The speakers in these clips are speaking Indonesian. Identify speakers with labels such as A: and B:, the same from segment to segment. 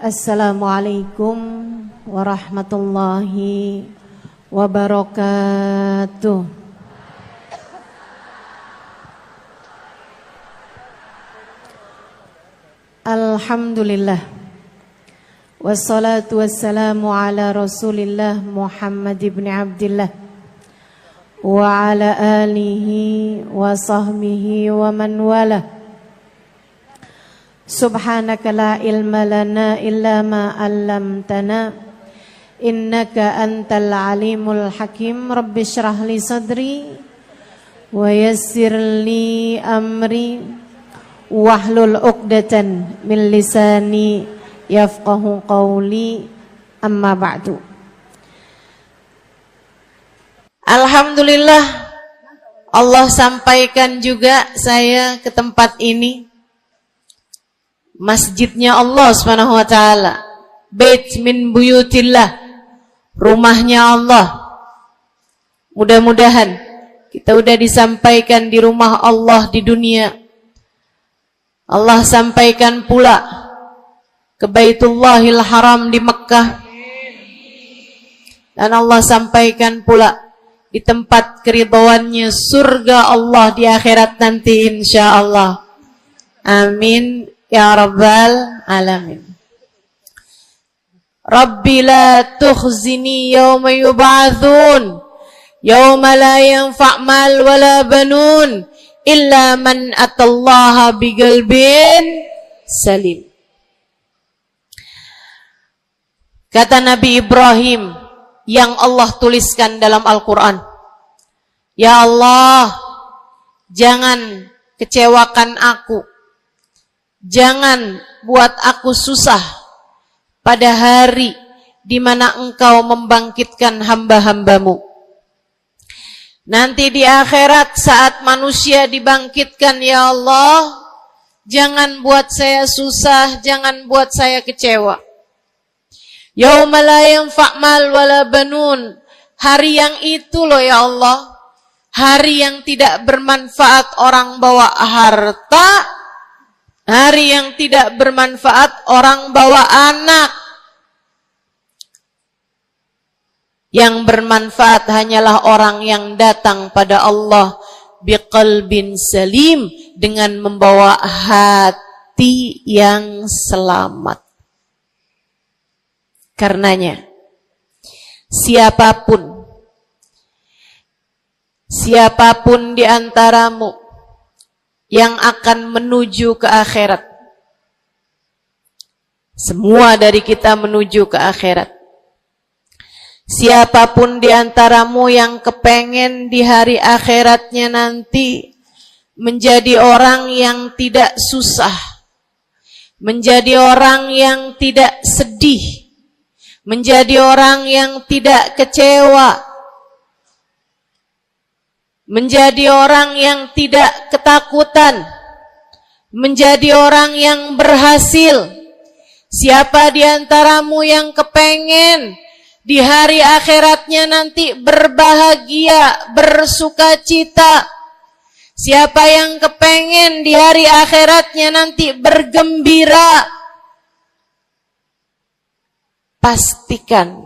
A: Assalamualaikum warahmatullahi wabarakatuh. Alhamdulillah. Wassalatu wassalamu ala Rasulillah Muhammad ibn Abdillah wa ala alihi wa sahbihi wa man wala. Subhanaka la ilma lana illa ma 'allamtana innaka antal alimul hakim. Rabbi shrah li sadri wa yassir li amri wahlul 'uqdatan min lisani yafqahu qawli. Amma ba'du. Alhamdulillah, Allah sampaikan juga saya ke tempat ini. Masjidnya Allah Subhanahu wa taala, bait min buyutillah, rumahnya Allah. Mudah-mudahan kita udah disampaikan di rumah Allah di dunia. Allah sampaikan pula ke Baitullahil Haram di Mekkah. Dan Allah sampaikan pula di tempat keridhaannya surga Allah di akhirat nanti insyaallah. Amin ya rabbal alamin. Rabbi la tukhzini yawma yub'atsun yawma la yanfa' mal wala banun illa man atallaha biqalbin salim. Kata Nabi Ibrahim yang Allah tuliskan dalam Al-Quran, ya Allah, jangan kecewakan aku, jangan buat aku susah pada hari di mana Engkau membangkitkan hamba-hambamu. Nanti di akhirat saat manusia dibangkitkan, ya Allah, jangan buat saya susah, jangan buat saya kecewa. Yauma la yanfa' mal wala banun. Hari yang itu loh ya Allah, hari yang tidak bermanfaat orang bawa harta, hari yang tidak bermanfaat orang bawa anak. Yang bermanfaat hanyalah orang yang datang pada Allah biqalbin salim, dengan membawa hati yang selamat. Karenanya siapapun di antaramu yang akan menuju ke akhirat, semua dari kita menuju ke akhirat. Siapapun di antaramu yang kepengen di hari akhiratnya nanti menjadi orang yang tidak susah, menjadi orang yang tidak sedih, menjadi orang yang tidak kecewa, menjadi orang yang tidak ketakutan, menjadi orang yang berhasil. Siapa di antaramu yang kepengen di hari akhiratnya nanti berbahagia, bersukacita? Siapa yang kepengen di hari akhiratnya nanti bergembira? Pastikan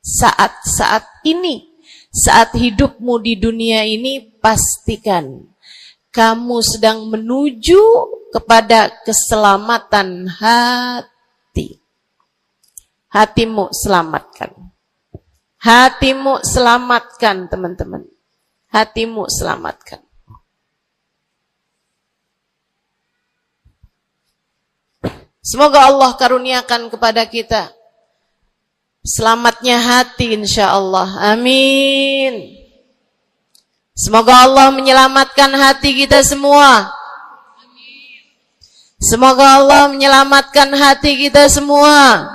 A: saat-saat ini, saat hidupmu di dunia ini, pastikan kamu sedang menuju kepada keselamatan hati. Hatimu selamatkan. Hatimu selamatkan, teman-teman. Hatimu selamatkan. Semoga Allah karuniakan kepada kita selamatnya hati insyaallah. Amin. Semoga Allah menyelamatkan hati kita semua. Semoga Allah menyelamatkan hati kita semua.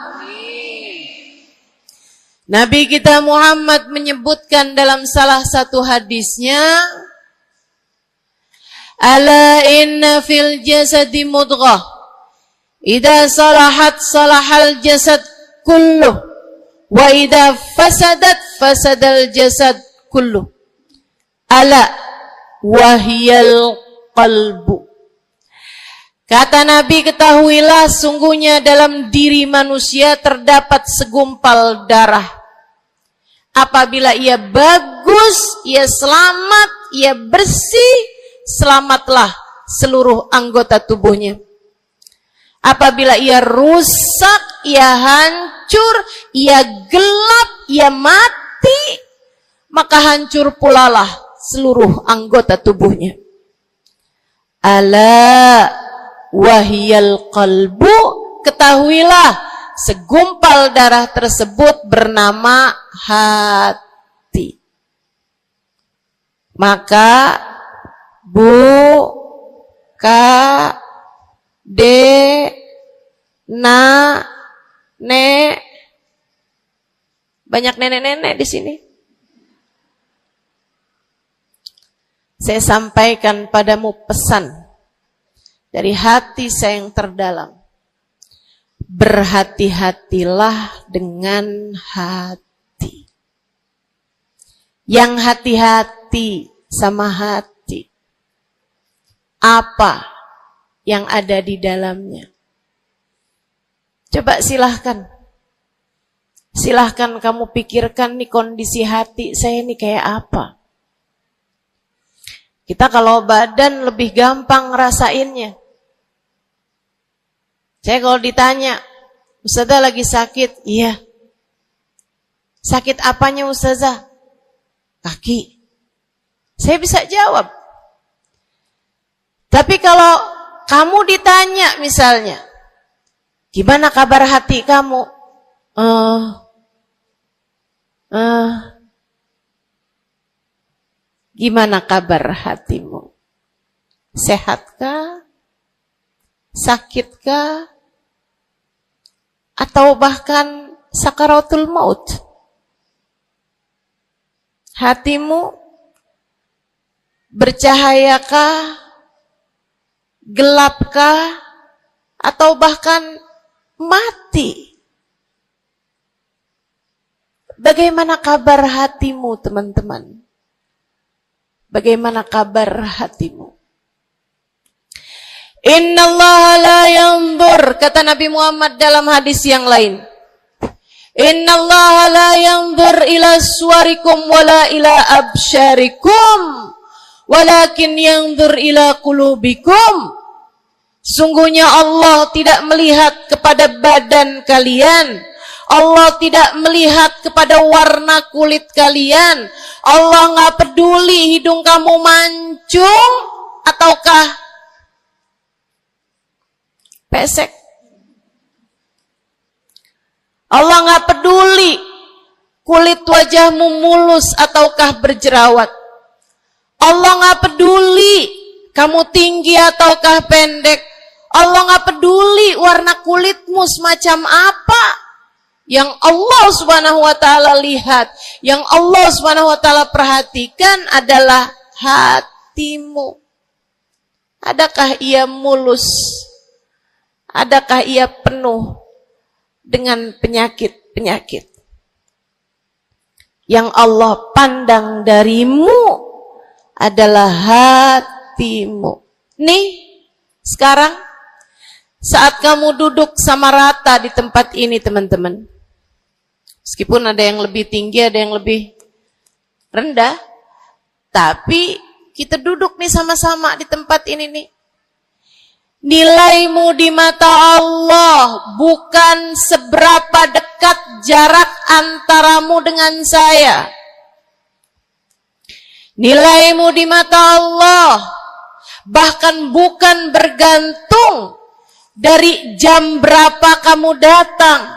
A: Nabi kita Muhammad menyebutkan dalam salah satu hadisnya, ala inna fil jasadi mudghah, idza salahat salahal jasad kulluh, wa idza fasadat fasadal jasad kulluh. Ala wahiyal qalbu. Kata Nabi, ketahuilah sungguhnya dalam diri manusia terdapat segumpal darah. Apabila ia bagus, ia selamat, ia bersih, selamatlah seluruh anggota tubuhnya. Apabila ia rusak, ia hancur, ia gelap, ia mati, maka hancur pulalah seluruh anggota tubuhnya. Ala wahiyal qalbu, ketahuilah segumpal darah tersebut bernama hati. Maka nek, banyak nenek-nenek di sini. Saya sampaikan padamu pesan dari hati saya yang terdalam. Berhati-hatilah dengan hati. Yang hati-hati sama hati. Apa yang ada di dalamnya? Coba silahkan. Silahkan kamu pikirkan nih kondisi hati saya ini kayak apa. Kita kalau badan lebih gampang ngerasainnya. Saya kalau ditanya, Ustazah lagi sakit? Iya. Sakit apanya Ustazah? Kaki. Saya bisa jawab. Tapi kalau kamu ditanya misalnya, gimana kabar hati kamu? Gimana kabar hatimu? Sehatkah? Sakitkah? Atau bahkan sakaratul maut? Hatimu bercahayakah? Gelapkah? Atau bahkan mati? Bagaimana kabar hatimu, teman-teman? Bagaimana kabar hatimu? Innallaha la yanzur, kata Nabi Muhammad dalam hadis yang lain. Innallaha la yanzur ila suwarikum wala ila absyarikum, walakin yanzur ila qulubikum. Sungguhnya Allah tidak melihat kepada badan kalian. Allah tidak melihat kepada warna kulit kalian. Allah nggak peduli hidung kamu mancung ataukah pesek. Allah nggak peduli kulit wajahmu mulus ataukah berjerawat. Allah nggak peduli kamu tinggi ataukah pendek. Allah nggak peduli warna kulitmu semacam apa. Yang Allah Subhanahu wa taala lihat, yang Allah Subhanahu wa taala perhatikan adalah hatimu. Adakah ia mulus? Adakah ia penuh dengan penyakit-penyakit? Yang Allah pandang darimu adalah hatimu. Nih, sekarang saat kamu duduk sama rata di tempat ini, teman-teman. Meskipun ada yang lebih tinggi, ada yang lebih rendah, tapi kita duduk nih sama-sama di tempat ini nih. Nilaimu di mata Allah bukan seberapa dekat jarak antaramu dengan saya. Nilaimu di mata Allah bahkan bukan bergantung dari jam berapa kamu datang.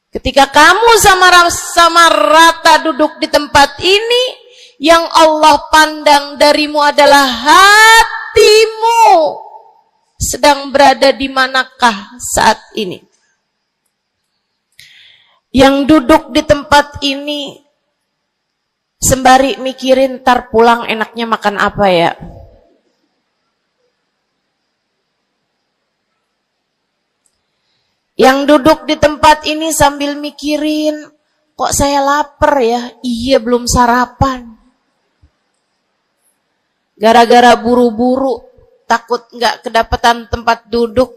A: Ketika kamu sama rata duduk di tempat ini, yang Allah pandang darimu adalah hatimu. Sedang berada di manakah saat ini? Yang duduk di tempat ini sembari mikirin ntar pulang enaknya makan apa ya? Yang duduk di tempat ini sambil mikirin, kok saya lapar ya? Iya, belum sarapan. Gara-gara buru-buru takut nggak kedapatan tempat duduk.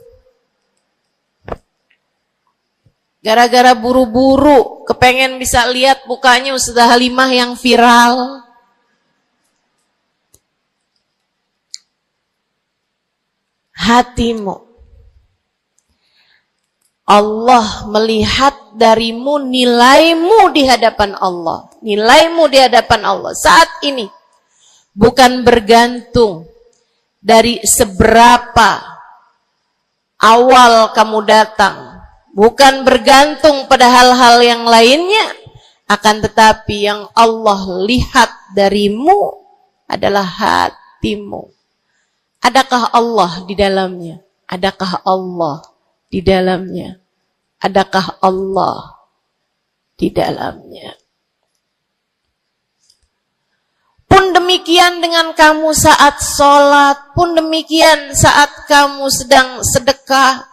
A: Gara-gara buru-buru, kepengen bisa lihat mukanya Ustazah Halimah yang viral. Hatimu. Allah melihat darimu nilaimu di hadapan Allah. Nilaimu di hadapan Allah saat ini. Bukan bergantung dari seberapa awal kamu datang. Bukan bergantung pada hal-hal yang lainnya, akan tetapi yang Allah lihat darimu adalah hatimu. Adakah Allah di dalamnya? Adakah Allah di dalamnya? Adakah Allah di dalamnya? Pun demikian dengan kamu saat sholat, pun demikian saat kamu sedang sedekah.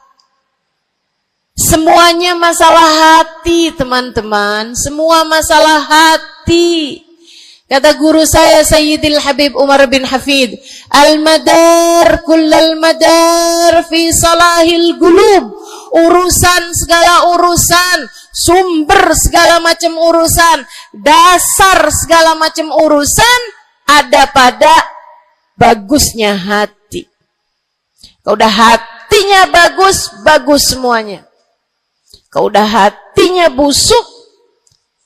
A: Semuanya masalah hati, teman-teman. Semua masalah hati. Kata guru saya Sayyidil Habib Umar bin Hafid, al-madar kullal madar fi salahil gulub. Urusan segala urusan, sumber segala macam urusan, dasar segala macam urusan ada pada bagusnya hati. Kalau udah hatinya bagus, bagus semuanya. Kalau udah hatinya busuk,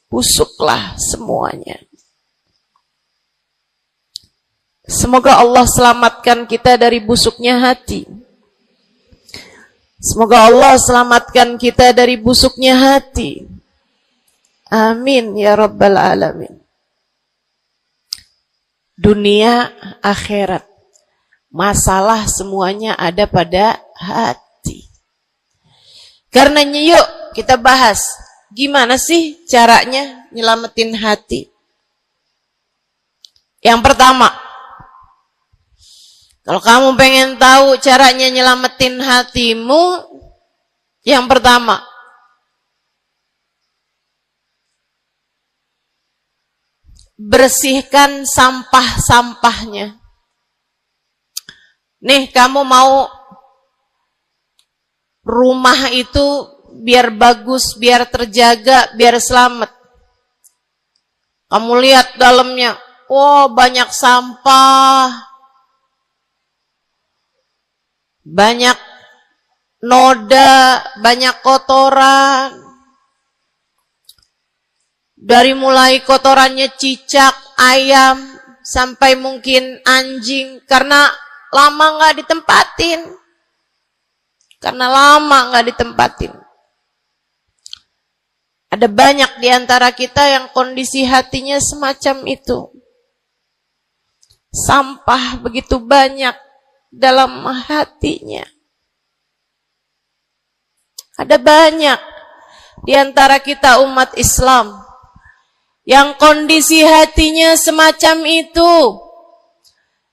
A: busuklah semuanya. Semoga Allah selamatkan kita dari busuknya hati. Semoga Allah selamatkan kita dari busuknya hati. Amin ya rabbal alamin. Dunia, akhirat, masalah semuanya ada pada hati. Karenanya yuk kita bahas gimana sih caranya nyelamatin hati. Yang pertama, kalau kamu pengen tahu caranya nyelamatin hatimu, yang pertama, bersihkan sampah-sampahnya. Nih, kamu mau rumah itu biar bagus, biar terjaga, biar selamat. Kamu lihat dalamnya, oh banyak sampah, banyak noda, banyak kotoran. Dari mulai kotorannya cicak, ayam, sampai mungkin anjing, karena lama nggak ditempatin. Karena lama nggak ditempatin. Ada banyak di antara kita yang kondisi hatinya semacam itu. Sampah begitu banyak dalam hatinya. Ada banyak di antara kita umat Islam yang kondisi hatinya semacam itu.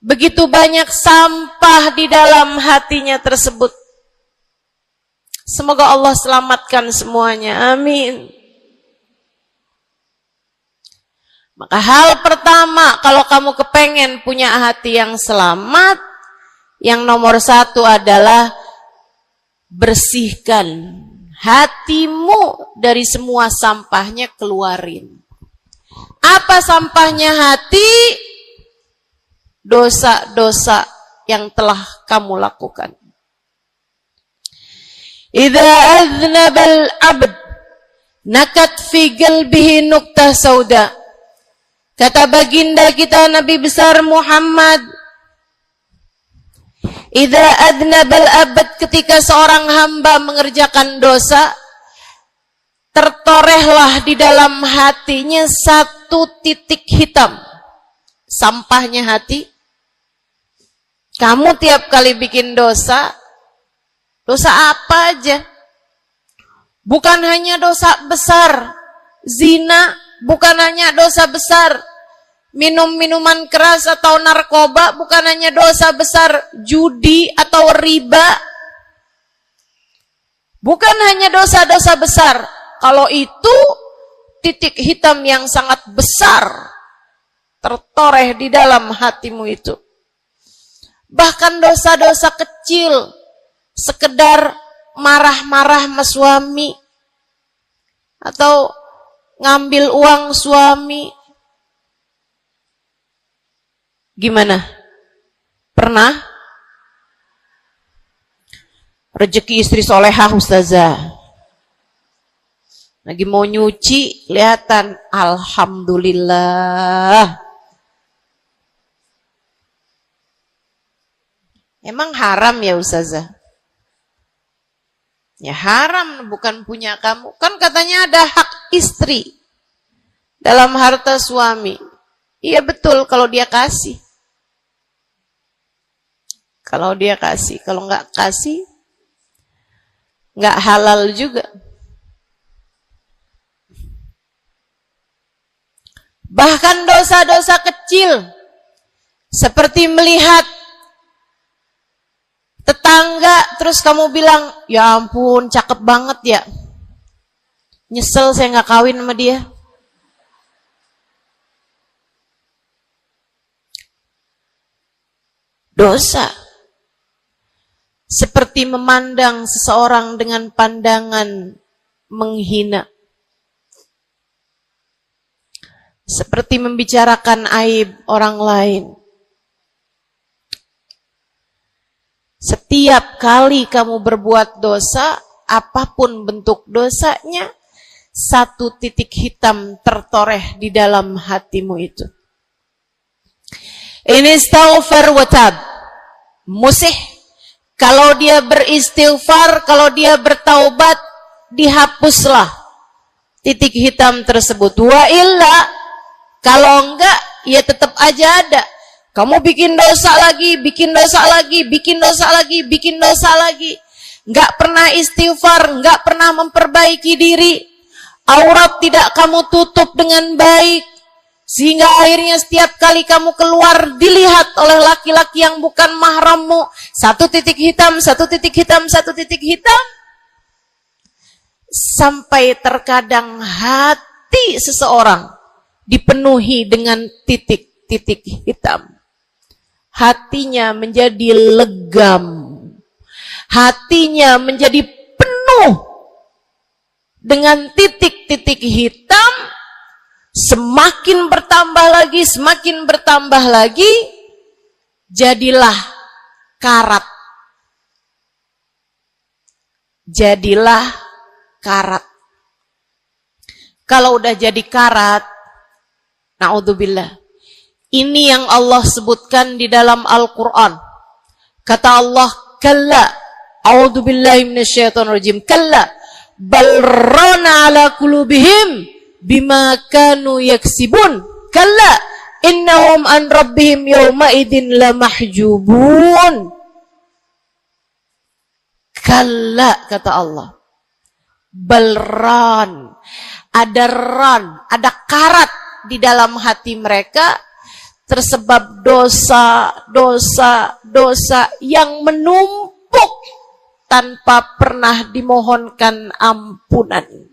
A: Begitu banyak sampah di dalam hatinya tersebut. Semoga Allah selamatkan semuanya. Amin. Maka hal pertama, kalau kamu kepengen punya hati yang selamat, yang nomor satu adalah bersihkan hatimu dari semua sampahnya, keluarin. Apa sampahnya hati? Dosa-dosa yang telah kamu lakukan. Idza aznabal abd nakat fi qalbihi nuqtah sauda. Kata baginda kita Nabi besar Muhammad, idza aznabal abd, ketika seorang hamba mengerjakan dosa, tertorehlah di dalam hatinya satu titik hitam. Sampahnya hati. Kamu tiap kali bikin dosa, dosa apa aja? Bukan hanya dosa besar, zina, bukan hanya dosa besar, minum minuman keras atau narkoba, bukan hanya dosa besar, judi atau riba. Bukan hanya dosa-dosa besar. Kalau itu titik hitam yang sangat besar tertoreh di dalam hatimu itu. Bahkan dosa-dosa kecil, sekedar marah-marah sama suami, atau ngambil uang suami. Gimana? Pernah? Rezeki istri solehah ustazah. Lagi mau nyuci, kelihatan, alhamdulillah. Emang haram ya ustazah? Ya haram, bukan punya kamu. Kan katanya ada hak istri dalam harta suami. Iya betul kalau dia kasih. Kalau dia kasih, kalau nggak kasih, nggak halal juga. Bahkan dosa-dosa kecil, seperti melihat tetangga, terus kamu bilang, ya ampun, cakep banget ya. Nyesel saya nggak kawin sama dia. Dosa. Seperti memandang seseorang dengan pandangan menghina. Seperti membicarakan aib orang lain. Setiap kali kamu berbuat dosa, apapun bentuk dosanya, satu titik hitam tertoreh di dalam hatimu itu. Ini istaghfar wa tab. Musih. Kalau dia beristighfar, kalau dia bertaubat, dihapuslah titik hitam tersebut. Wa illa, kalau enggak, ya tetap aja ada. Kamu bikin dosa lagi, bikin dosa lagi, bikin dosa lagi, bikin dosa lagi. Enggak pernah istighfar, enggak pernah memperbaiki diri. Aurat tidak kamu tutup dengan baik. Sehingga akhirnya setiap kali kamu keluar dilihat oleh laki-laki yang bukan mahrammu. Satu titik hitam, satu titik hitam, satu titik hitam. Sampai terkadang hati seseorang dipenuhi dengan titik-titik hitam. Hatinya menjadi legam. Hatinya menjadi penuh dengan titik-titik hitam. Semakin bertambah lagi, semakin bertambah lagi, jadilah karat. Jadilah karat. Kalau udah jadi karat, na'udzubillah. Ini yang Allah sebutkan di dalam Al-Quran. Kata Allah, kalla, a'udzubillahi minasyaitonirrajim, kalla, bal rana ala qulubihim bima kanu yaksibun, kalla innahum an rabbihim yawma idin lamahjubun. Kalla, kata Allah, balran, ada ran, ada karat di dalam hati mereka tersebab dosa yang menumpuk tanpa pernah dimohonkan ampunan.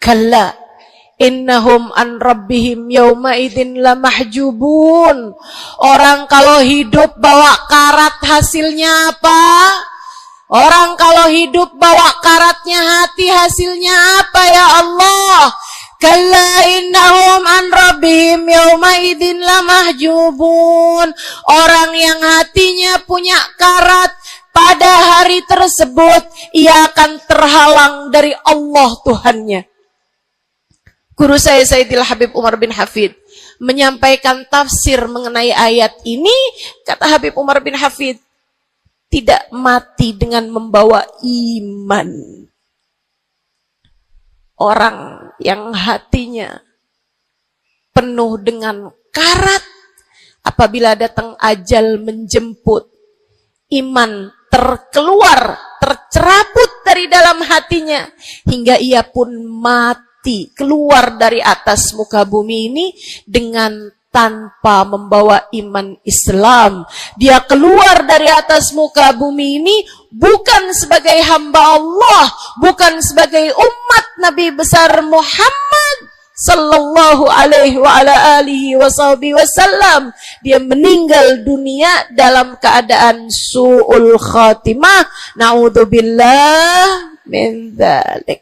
A: Kalla innahum an rabbihim yawma idin lamahjubun. Orang kalau hidup bawa karat hasilnya apa? Orang kalau hidup bawa karatnya hati hasilnya apa ya Allah? Kalla innahum an rabbihim yawma idin lamahjubun. Orang yang hatinya punya karat, pada hari tersebut ia akan terhalang dari Allah Tuhannya. Guru saya Sayyidil Habib Umar bin Hafid menyampaikan tafsir mengenai ayat ini. Kata Habib Umar bin Hafid, tidak mati dengan membawa iman. Orang yang hatinya penuh dengan karat, apabila datang ajal menjemput, iman tercerabut dari dalam hatinya, hingga ia pun mati, keluar dari atas muka bumi ini dengan tanpa membawa iman Islam. Dia keluar dari atas muka bumi ini bukan sebagai hamba Allah, bukan sebagai umat Nabi besar Muhammad sallallahu alaihi wa ala alihi wasallam. Dia meninggal dunia dalam keadaan su'ul khatimah. Na'udzubillah min dzalik.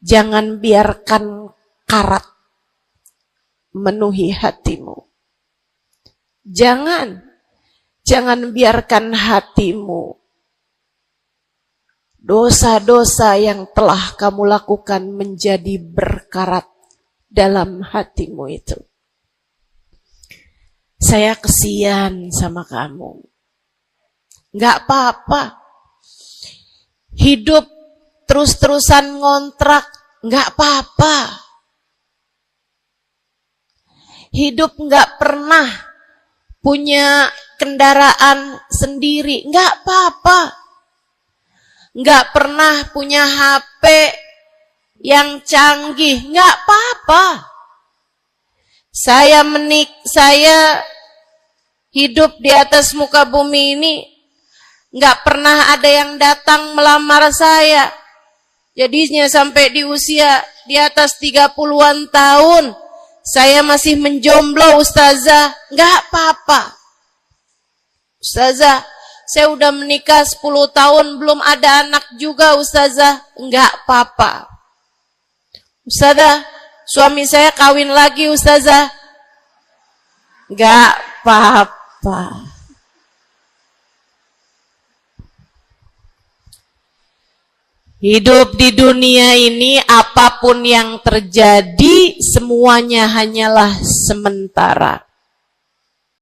A: Jangan biarkan karat menuhi hatimu. Jangan biarkan hatimu dosa-dosa yang telah kamu lakukan menjadi berkarat dalam hatimu itu. Saya kesian sama kamu. Gak apa-apa. Hidup terus-terusan ngontrak, gak apa-apa. Hidup gak pernah punya kendaraan sendiri, gak apa-apa. Gak pernah punya HP yang canggih, gak apa-apa. Saya hidup di atas muka bumi ini, gak pernah ada yang datang melamar saya. Jadinya sampai di usia di atas 30-an tahun, saya masih menjomblo, Ustazah. Gak apa-apa. Ustazah, saya udah menikah 10 tahun, belum ada anak juga, Ustazah. Enggak apa-apa. Ustazah, suami saya kawin lagi, Ustazah. Enggak apa-apa. Hidup di dunia ini, apapun yang terjadi, semuanya hanyalah sementara.